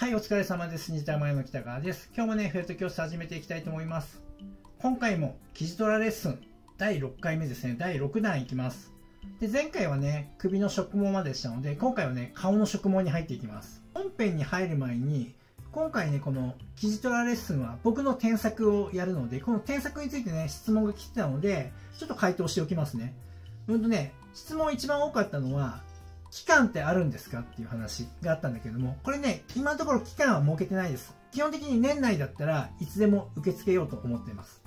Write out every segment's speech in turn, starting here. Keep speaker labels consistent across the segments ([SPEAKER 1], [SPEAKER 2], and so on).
[SPEAKER 1] はい、お疲れ様です。ニタマヤの北川です。今日もね、フェルト教室始めていきたいと思います。今回も生地トラレッスン第6回目ですね。第6弾いきます。で、前回はね、首の植毛までしたので、今回はね、顔の植毛に入っていきます。本編に入る前に、今回ね、この生地トラレッスンは僕の添削をやるので、この添削についてね、質問が来てたので、ちょっと回答しておきますね。質問一番多かったのは、期間ってあるんですかっていう話があったんだけども、これね、今のところ期間は設けてないです。基本的に年内だったらいつでも受け付けようと思っています。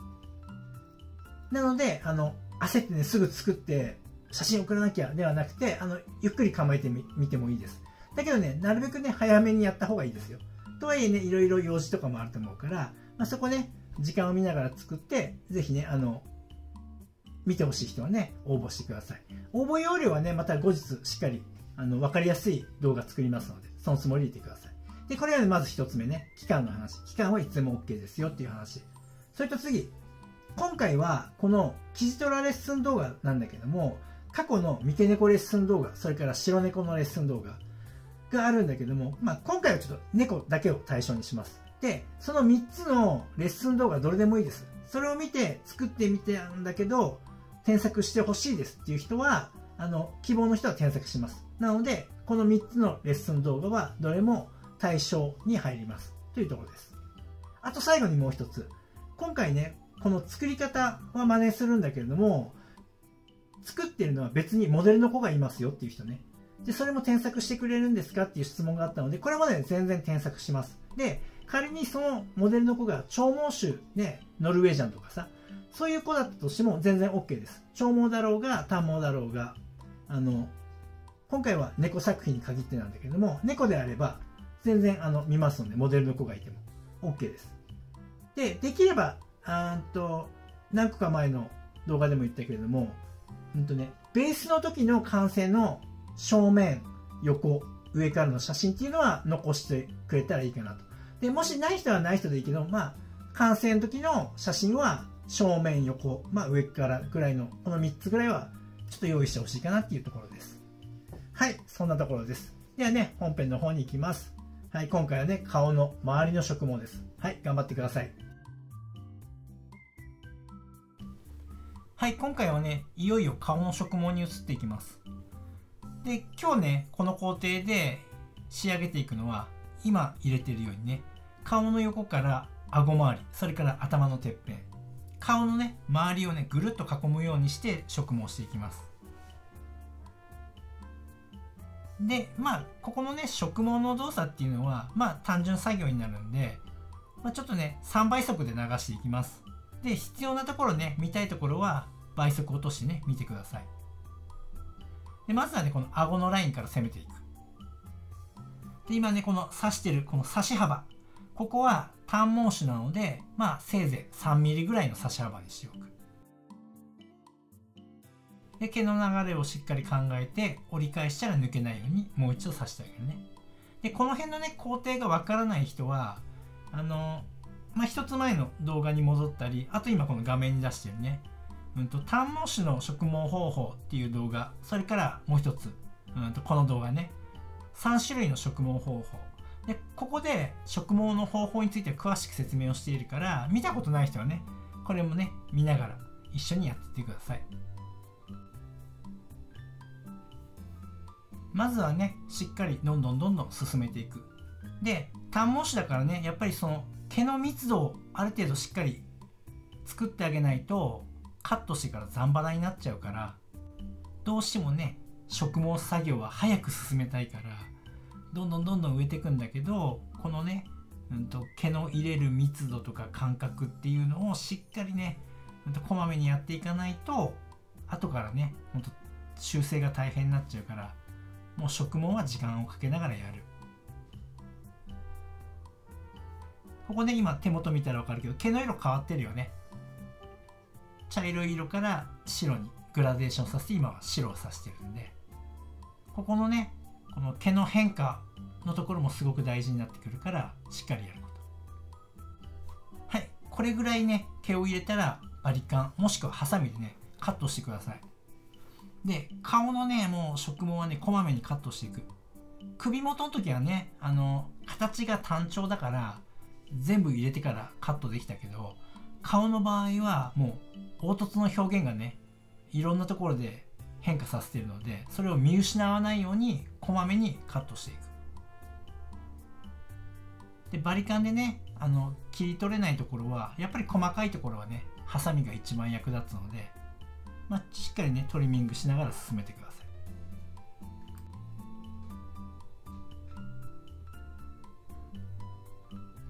[SPEAKER 1] なので、焦ってね、すぐ作って写真送らなきゃではなくて、ゆっくり構えてみてもいいです。だけどね、なるべくね、早めにやった方がいいですよ。とはいえね、いろいろ用事とかもあると思うから、そこね、時間を見ながら作って、ぜひね、見てほしい人はね、応募してください。応募要領はね、また後日しっかり、わかりやすい動画作りますので、そのつもりでいてください。で、これはね、まず一つ目ね、期間の話。期間はいつでも OK ですよっていう話。それと次、今回は、この生地トラレッスン動画なんだけども、過去の三毛猫レッスン動画、それから白猫のレッスン動画があるんだけども、今回はちょっと猫だけを対象にします。で、その3つのレッスン動画どれでもいいです。それを見て作ってみてんだけど、添削してほしいですっていう人は、希望の人は添削します。なので、この3つのレッスン動画はどれも対象に入りますというところです。あと最後にもう一つ。今回ね、この作り方は真似するんだけれども、作ってるのは別にモデルの子がいますよっていう人ね。で、それも添削してくれるんですかっていう質問があったので、これまで全然添削します。で、仮にそのモデルの子が長毛種ね、ノルウェージャンとかさ、そういう子だったとしても全然 OK です。長毛だろうが短毛だろうが、今回は猫作品に限ってなんだけども、猫であれば全然見ますので、モデルの子がいても OK です。で、できれば、何個か前の動画でも言ったけれども、ベースの時の完成の正面、横、上からの写真っていうのは残してくれたらいいかなと。で、もしない人はない人でいいけど、完成の時の写真は正面、横、上からぐらいの、この3つぐらいはちょっと用意してほしいかなっていうところです。はい、そんなところです。ではね、本編の方に行きます。はい、今回はね、顔の周りの植毛です。はい、頑張ってください。はい、今回はね、いよいよ顔の植毛に移っていきます。で、今日ね、この工程で仕上げていくのは、今入れてるようにね、顔の横から顎周り、それから頭のてっぺん、顔のね、周りをね、ぐるっと囲むようにして植毛していきます。で、ここのね、植毛の動作っていうのは、単純作業になるんで、ちょっとね、3倍速で流していきます。で、必要なところね、見たいところは倍速落としてね、見てください。で、まずはね、この顎のラインから攻めていく。で、今ね、この刺してる、この刺し幅。ここは短毛種なので、せいぜい3ミリぐらいの刺し幅にしておく。で、毛の流れをしっかり考えて、折り返したら抜けないようにもう一度刺してあげるね。で、この辺のね、工程がわからない人は、一つ前の動画に戻ったり、あと今この画面に出してるね、短毛種の植毛方法っていう動画、それからもう一つ、この動画ね、3種類の植毛方法。で、ここで植毛の方法について詳しく説明をしているから、見たことない人はね、これもね、見ながら一緒にやっていってください。まずはね、しっかりどんどん進めていく。で、短毛種だからね、やっぱりその毛の密度をある程度しっかり作ってあげないと、カットしてから残花になっちゃうから、どうしてもね、植毛作業は早く進めたいから、どんどん植えていくんだけど、このね、毛の入れる密度とか感覚っていうのをしっかりね、こまめにやっていかないと、後からね、修正が大変になっちゃうから、もう植毛は時間をかけながらやる。ここで今手元見たら分かるけど、毛の色変わってるよね。茶色い色から白にグラデーションさせて、今は白をさしてるんで、ここのね、この毛の変化のところもすごく大事になってくるから、しっかりやること。はい、これぐらいね、毛を入れたらバリカンもしくはハサミでね、カットしてください。で、顔のね、もう植毛はね、こまめにカットしていく。首元の時はね、形が単調だから全部入れてからカットできたけど、顔の場合はもう凹凸の表現がね、いろんなところで変化させているので、それを見失わないようにこまめにカットしていく。でバリカンでね、切り取れないところはやっぱり細かいところはね、ハサミが一番役立つので、しっかりねトリミングしながら進めてください。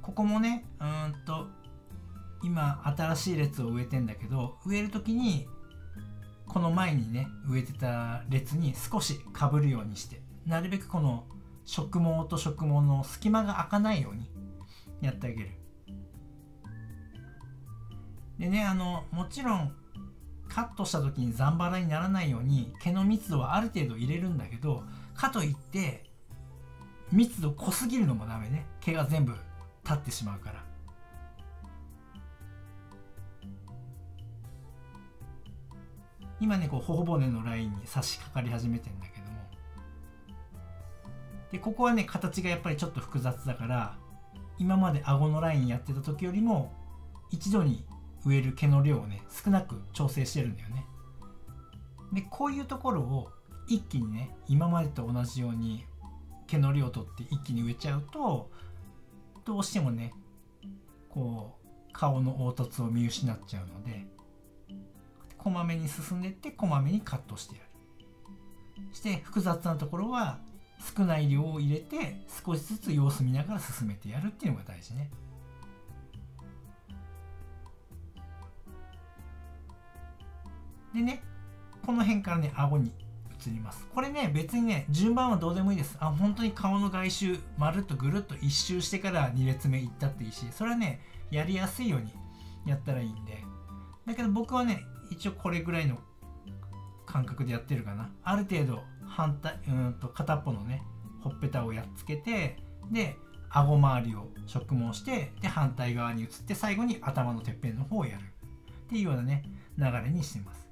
[SPEAKER 1] ここもね、今新しい列を植えてんだけど、植える時にこの前にね植えてた列に少しかぶるようにして、なるべくこの植毛と植毛の隙間が開かないようにやってあげる。でね、もちろんカットした時にザンバラにならないように毛の密度はある程度入れるんだけど、かといって密度濃すぎるのもダメね。毛が全部立ってしまうから。今ね、こう頬骨のラインに差し掛かり始めてんだけども、でここはね形がやっぱりちょっと複雑だから、今まで顎のラインやってた時よりも一度に植える毛の量をね少なく調整してるんだよね。でこういうところを一気にね、今までと同じように毛の量を取って一気に植えちゃうと、どうしてもねこう顔の凹凸を見失っちゃうので、こまめに進んでいってこまめにカットしてやる。して複雑なところは少ない量を入れて少しずつ様子見ながら進めてやるっていうのが大事ね。でね、この辺からね顎に移ります。これね別にね順番はどうでもいいです。本当に顔の外周まるっとぐるっと一周してから2列目いったっていいし、それはねやりやすいようにやったらいいんで。だけど僕はね一応これぐらいの感覚でやってるかな。ある程度片っぽのねほっぺたをやっつけて、で顎周りを植毛して、で反対側に移って最後に頭のてっぺんの方をやるっていうようなね流れにしてます。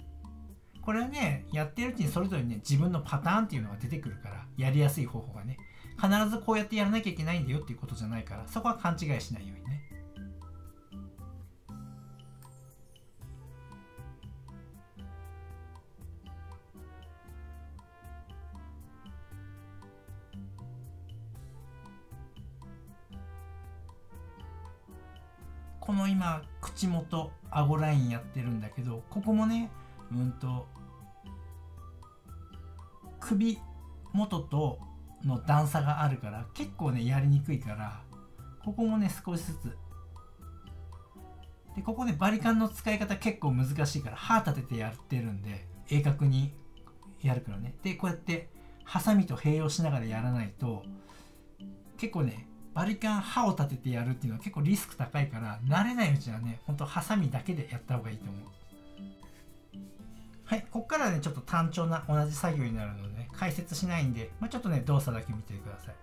[SPEAKER 1] これはねやってるうちにそれぞれね自分のパターンっていうのが出てくるから、やりやすい方法がね、必ずこうやってやらなきゃいけないんだよっていうことじゃないから、そこは勘違いしないようにね。この今口元顎ラインやってるんだけど、ここもね首元との段差があるから結構ねやりにくいから、ここもね少しずつで、ここねバリカンの使い方結構難しいから歯立ててやってるんで鋭角にやるからね。でこうやってハサミと併用しながらやらないと、結構ねバリカン刃を立ててやるっていうのは結構リスク高いから、慣れないうちはねほんとハサミだけでやった方がいいと思う。はい、ここからはねちょっと単調な同じ作業になるので、ね、解説しないんで、ちょっとね動作だけ見てください。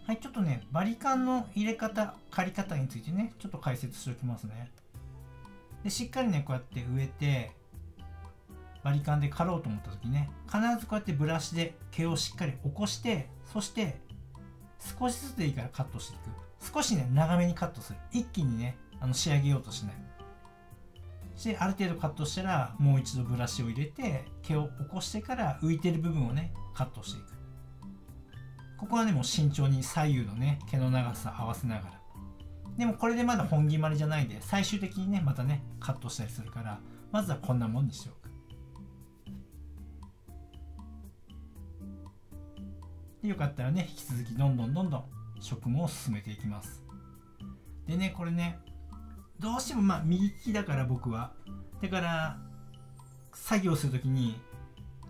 [SPEAKER 1] はい、ちょっとね、バリカンの入れ方、借り方についてね、ちょっと解説しておきますね。で、しっかりね、こうやって植えて、バリカンで刈ろうと思った時ね、必ずこうやってブラシで毛をしっかり起こして、そして少しずつでいいからカットしていく。少しね、長めにカットする。一気にね、仕上げようとしない。してある程度カットしたら、もう一度ブラシを入れて毛を起こしてから浮いてる部分をねカットしていく。ここはねもう慎重に左右のね毛の長さ合わせながら。でもこれでまだ本決まりじゃないんで、最終的にねまたねカットしたりするから、まずはこんなもんにしておく。でよかったらね引き続きどんどん植毛を進めていきます。でねこれねどうしても右利きだから僕は、だから作業するときに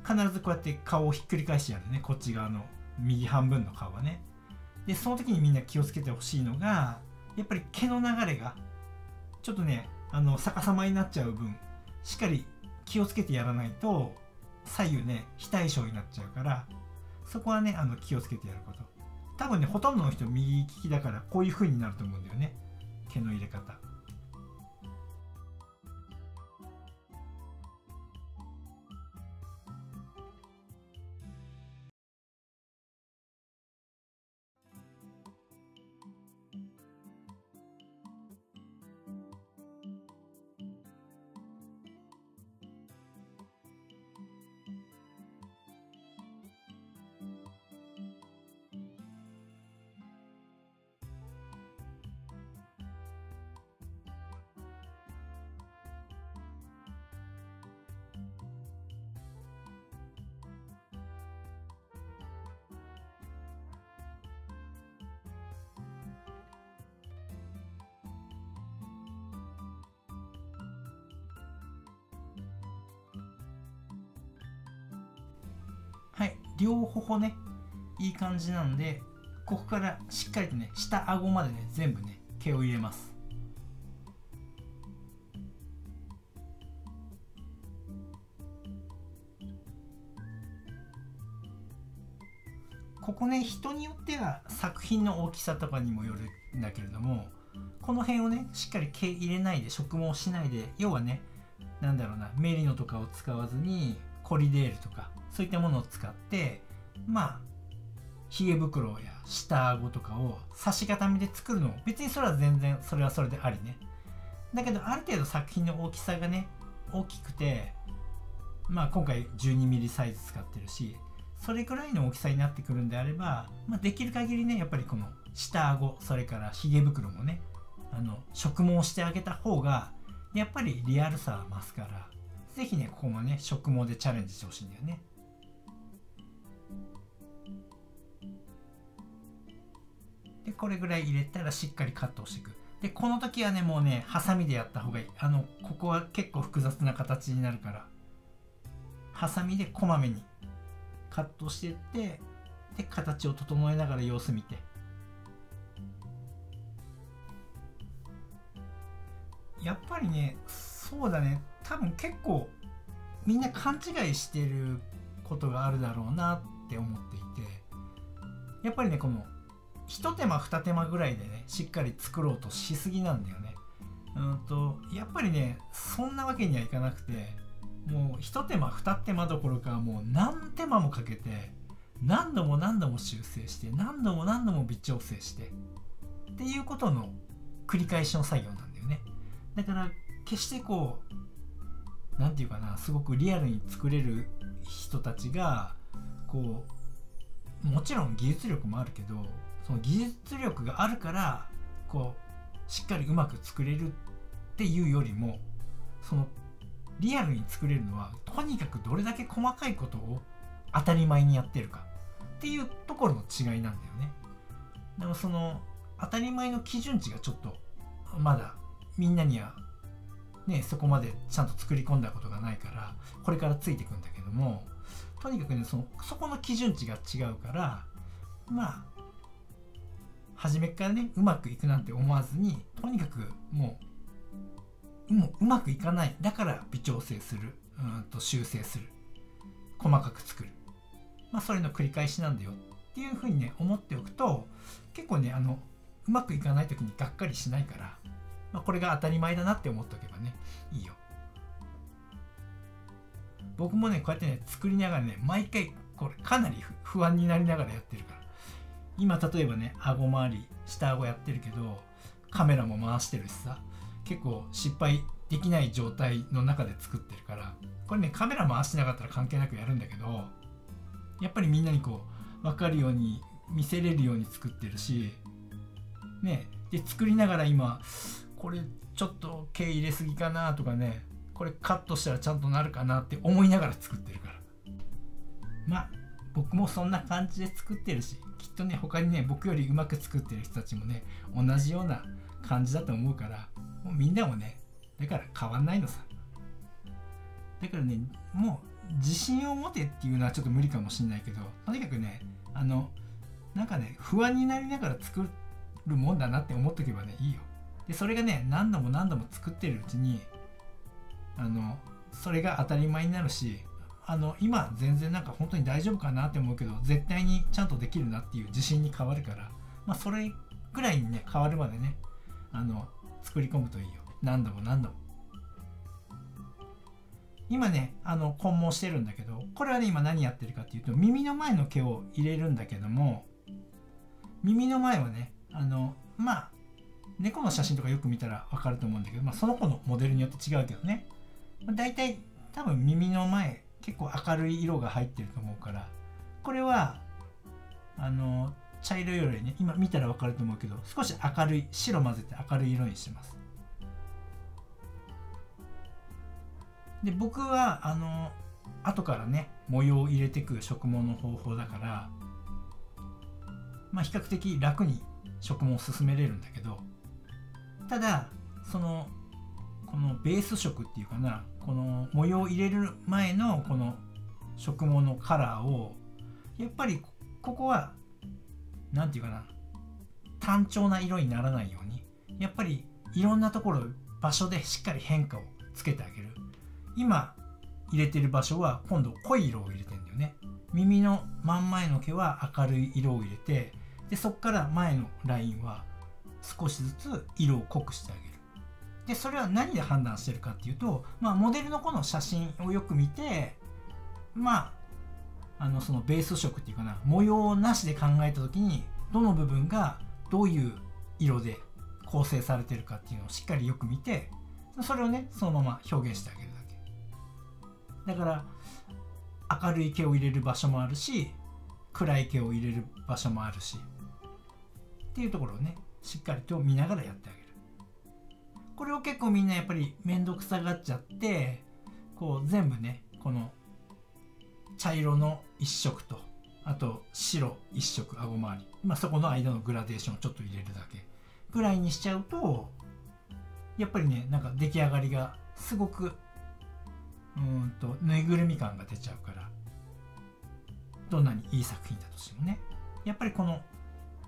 [SPEAKER 1] 必ずこうやって顔をひっくり返してやるね、こっち側の右半分の顔はね。でその時にみんな気をつけてほしいのが、やっぱり毛の流れがちょっとね逆さまになっちゃう分、しっかり気をつけてやらないと左右ね非対称になっちゃうから、そこはね気をつけてやること。多分ねほとんどの人右利きだからこういう風になると思うんだよね、毛の入れ方。はい、両頬ねいい感じなんで、ここからしっかりとね下顎までね全部ね毛を入れます。ここね人によっては作品の大きさとかにもよるんだけれども、この辺をねしっかり毛入れないで植毛しないで、要はねなんだろうな、メリノとかを使わずにコリデールとかそういったものを使って、ひげ袋や下顎とかを差し固めで作るのも別にそれは全然それはそれでありね。だけどある程度作品の大きさがね大きくて、今回 12mm サイズ使ってるし、それくらいの大きさになってくるんであれば、できる限りねやっぱりこの下顎、それからひげ袋もね植毛してあげた方がやっぱりリアルさは増すから、ぜひねここもね植毛でチャレンジしてほしいんだよね。でこれぐらい入れたらしっかりカットしていく。でこの時はねもうねハサミでやった方がいい。ここは結構複雑な形になるから、ハサミでこまめにカットしていって、で形を整えながら様子見て。やっぱりねそうだね、多分結構みんな勘違いしてることがあるだろうなって思っていて、やっぱりねこの一手間二手間ぐらいでねしっかり作ろうとしすぎなんだよね。やっぱりねそんなわけにはいかなくて、もう一手間二手間どころかもう何手間もかけて何度も修正して何度も微調整してっていうことの繰り返しの作業なんだよね。だから決してこうなんていうかな、すごくリアルに作れる人たちがこうもちろん技術力もあるけど、その技術力があるからこうしっかりうまく作れるっていうよりも、そのリアルに作れるのはとにかくどれだけ細かいことを当たり前にやってるかっていうところの違いなんだよね。でもその当たり前の基準値がちょっとまだみんなにはねそこまでちゃんと作り込んだことがないから、これからついていくんだけども、とにかくねそこの基準値が違うから、初めからねうまくいくなんて思わずに、とにかくもううまくいかない、だから微調整する、修正する、細かく作る、それの繰り返しなんだよっっていうふうにね思っておくと、結構ねうまくいかない時にがっかりしないから、これが当たり前だなって思っておけばねいいよ。僕もねこうやってね作りながらね毎回これかなり不安になりながらやってるから。今例えばね顎周り下顎やってるけどカメラも回してるしさ、結構失敗できない状態の中で作ってるから、これねカメラ回してなかったら関係なくやるんだけど、やっぱりみんなにこう分かるように見せれるように作ってるしね。で作りながら今これちょっと毛入れすぎかなとかね、これカットしたらちゃんとなるかなって思いながら作ってるから、まあ僕もそんな感じで作ってるし、きっとね他にね僕よりうまく作ってる人たちもね同じような感じだと思うから、もうみんなもねだから変わんないのさ。だからねもう自信を持てっていうのはちょっと無理かもしれないけど、とにかくねなんかね不安になりながら作るもんだなって思っとけばねいいよ。でそれがね何度も何度も作ってるうちにそれが当たり前になるし、今全然なんか本当に大丈夫かなって思うけど絶対にちゃんとできるなっていう自信に変わるから、それぐらいにね変わるまでね作り込むといいよ。何度も何度も。今ね混毛してるんだけど、これはね今何やってるかっていうと、耳の前の毛を入れるんだけども、耳の前はね猫の写真とかよく見たら分かると思うんだけど、その子のモデルによって違うけどね、だいたい多分耳の前結構明るい色が入ってると思うから、これは茶色よりね今見たら分かると思うけど少し明るい白混ぜて明るい色にしてます。で僕は後からね模様を入れていく植毛の方法だから、比較的楽に植毛を進めれるんだけど、ただこのベース色っていうかな、この模様を入れる前のこの植毛のカラーをやっぱりここはなんていうかな、単調な色にならないようにやっぱりいろんなところ場所でしっかり変化をつけてあげる。今入れてる場所は今度濃い色を入れてるんだよね。耳の真ん前の毛は明るい色を入れて、でそこから前のラインは少しずつ色を濃くしてあげる。でそれは何で判断してるかっていうと、モデルの子の写真をよく見て、そのベース色っていうかな、模様なしで考えた時にどの部分がどういう色で構成されてるかっていうのをしっかりよく見て、それをねそのまま表現してあげるだけ。だから明るい毛を入れる場所もあるし、暗い毛を入れる場所もあるしっていうところをねしっかりと見ながらやってあげる。これを結構みんなやっぱり面倒くさがっちゃって、こう全部ねこの茶色の一色とあと白一色顎周り、そこの間のグラデーションをちょっと入れるだけぐらいにしちゃうと、やっぱりねなんか出来上がりがすごくぬいぐるみ感が出ちゃうから、どんなにいい作品だとしてもねやっぱりこの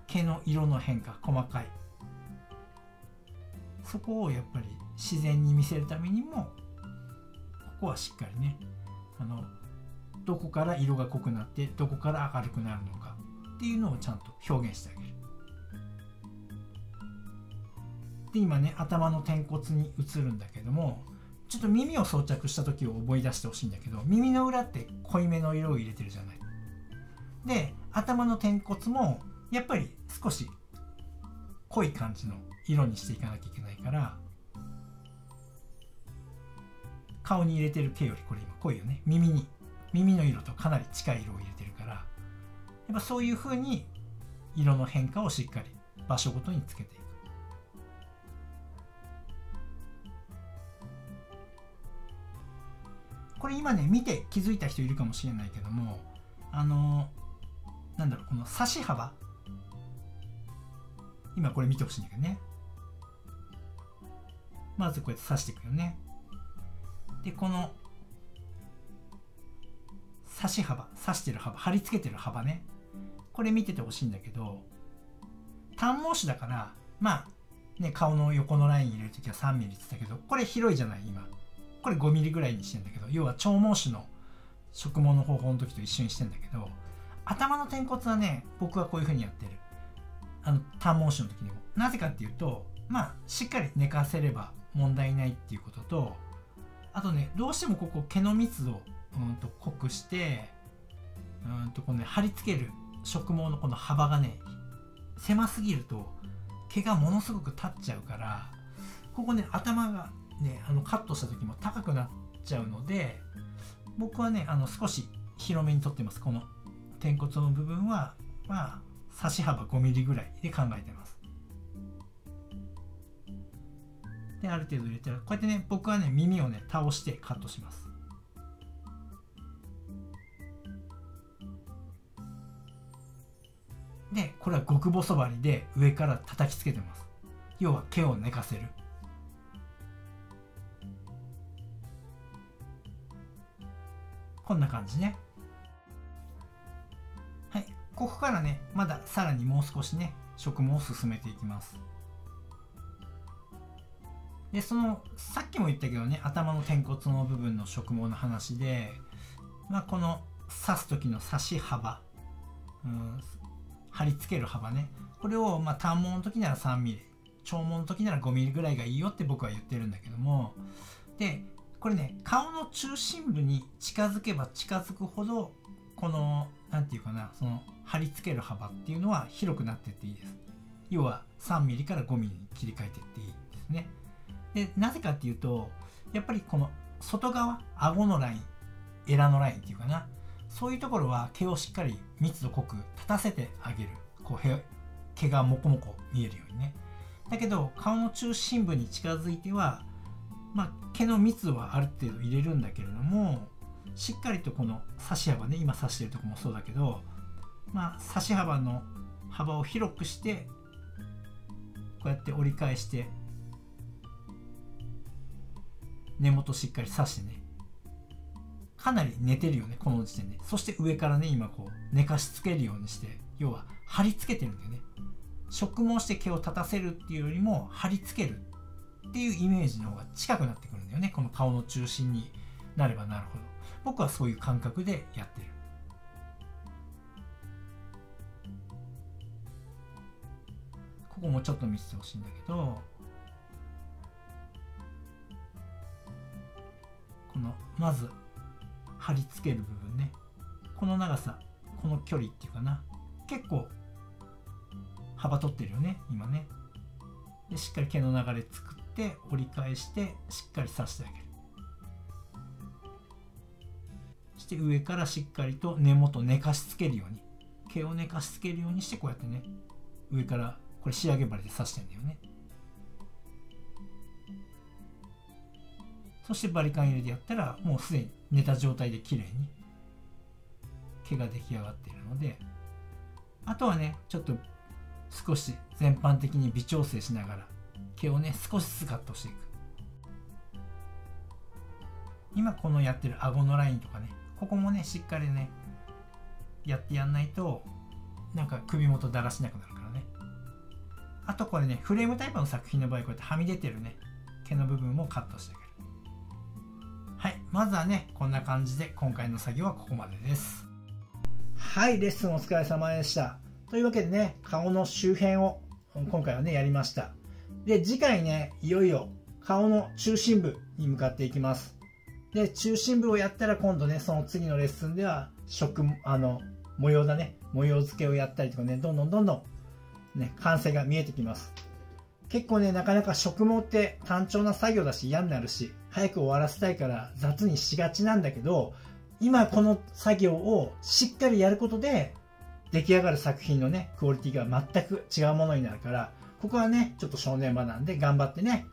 [SPEAKER 1] 毛の色の変化細かい、そこをやっぱり自然に見せるためにもここはしっかりねどこから色が濃くなってどこから明るくなるのかっていうのをちゃんと表現してあげる。で今ね頭の天骨に移るんだけども、ちょっと耳を装着した時を思い出してほしいんだけど、耳の裏って濃いめの色を入れてるじゃない。で頭の天骨もやっぱり少し濃い感じの色にしていかなきゃいけないから、顔に入れてる毛よりこれ今濃いよね。耳の色とかなり近い色を入れてるから、やっぱそういう風に色の変化をしっかり場所ごとにつけていく。これ今ね見て気づいた人いるかもしれないけども、この差し幅、今これ見てほしいんだけどね、まずこうやって刺していくよね。でこの刺し幅、刺してる幅、貼り付けてる幅ね、これ見ててほしいんだけど、短毛種だから顔の横のライン入れるときは3ミリって言ったけど、これ広いじゃない。今これ5ミリぐらいにしてんだけど、要は長毛種の植毛の方法の時と一緒にしてんだけど、頭の転骨はね、僕はこういう風にやってる。ターンモーションの時にも。なぜかっていうと、しっかり寝かせれば問題ないっていうことと、あとね、どうしてもここ毛の密度を濃くして、このね、貼り付ける植毛のこの幅がね、狭すぎると毛がものすごく立っちゃうから、ここね、頭がね、カットした時も高くなっちゃうので、僕はね、少し広めに取ってます。この転骨の部分は、差し幅5ミリぐらいで考えてます。で、ある程度入れたら、こうやってね、僕はね、耳をね、倒してカットします。で、これは極細針で上から叩きつけてます。要は毛を寝かせる。こんな感じね。はい。ここからね、まださらにもう少しね、植毛を進めていきます。で、さっきも言ったけどね、頭の転骨の部分の植毛の話で、この刺す時の刺し幅、貼り付ける幅ね、これを短毛の時なら3ミリ、長毛の時なら5ミリぐらいがいいよって僕は言ってるんだけども、で、これね、顔の中心部に近づけば近づくほど、この、なんていうかな、貼り付ける幅っていうのは広くなってっていいです。要は3ミリから5ミリに切り替えていっていいですね。で、なぜかっていうと、やっぱりこの外側、顎のライン、エラのラインっていうかな、そういうところは毛をしっかり密度濃く立たせてあげる。毛がモコモコ見えるようにね。だけど、顔の中心部に近づいては、毛の密度はある程度入れるんだけれども、しっかりとこの差し幅ね、今刺してるとこもそうだけど、差し幅の幅を広くして、こうやって折り返して、根元しっかり刺してね、かなり寝てるよね、この時点で。そして上からね、今こう寝かしつけるようにして、要は貼り付けてるんだよね。植毛して毛を立たせるっていうよりも貼り付けるっていうイメージの方が近くなってくるんだよね。この顔の中心になればなるほど。僕はそういう感覚でやってる。ここもちょっと見せてほしいんだけど、このまず貼り付ける部分ね、この長さ、この距離っていうかな、結構幅取ってるよね、今ね。で、しっかり毛の流れ作って折り返してしっかり刺してあげる。そして上からしっかりと根元寝かしつけるように、毛を寝かしつけるようにして、こうやってね、上からこれ仕上げ針で刺してんだよね。そしてバリカン入れでやったら、もうすでに寝た状態で綺麗に毛が出来上がっているので、あとはね、ちょっと少し全般的に微調整しながら毛をね、少しずつカットしていく。今このやってる顎のラインとかね、ここもね、しっかりね、やってやんないと、なんか首元だらしなくなるからね。あとこれね、フレームタイプの作品の場合、こうやってはみ出てるね、毛の部分もカットしてあげる。はい、まずはね、こんな感じで今回の作業はここまでです。はい、レッスンお疲れ様でした。というわけでね、顔の周辺を今回はね、やりました。で、次回ね、いよいよ顔の中心部に向かっていきます。で、中心部をやったら今度ね、その次のレッスンでは模様だね、模様付けをやったりとかね、どんどんね、完成が見えてきます。結構ね、なかなか植毛って単調な作業だし嫌になるし、早く終わらせたいから雑にしがちなんだけど、今この作業をしっかりやることで、出来上がる作品のね、クオリティが全く違うものになるから、ここはね、ちょっと正念場なんで頑張ってね、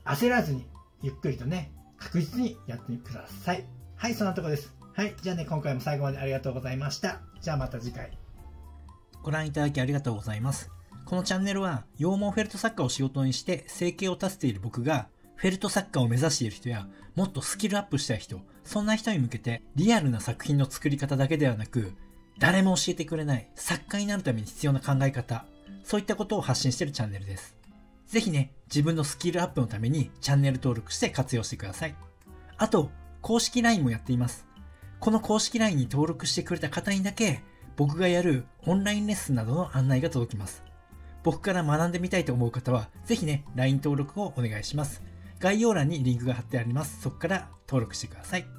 [SPEAKER 1] 焦らずに、ゆっくりとね、確実にやってください。はい、そんなとこです。はい、じゃあね、今回も最後までありがとうございました。じゃあまた次回。
[SPEAKER 2] ご覧いただきありがとうございます。このチャンネルは羊毛フェルト作家を仕事にして生計を立てている僕がフェルト作家を目指している人やもっとスキルアップしたい人、そんな人に向けてリアルな作品の作り方だけではなく誰も教えてくれない作家になるために必要な考え方、そういったことを発信しているチャンネルです。ぜひね、自分のスキルアップのためにチャンネル登録して活用してください。あと、公式 LINE もやっています。この公式 LINE に登録してくれた方にだけ僕がやるオンラインレッスンなどの案内が届きます。僕から学んでみたいと思う方は、ぜひね、LINE 登録をお願いします。概要欄にリンクが貼ってあります。そこから登録してください。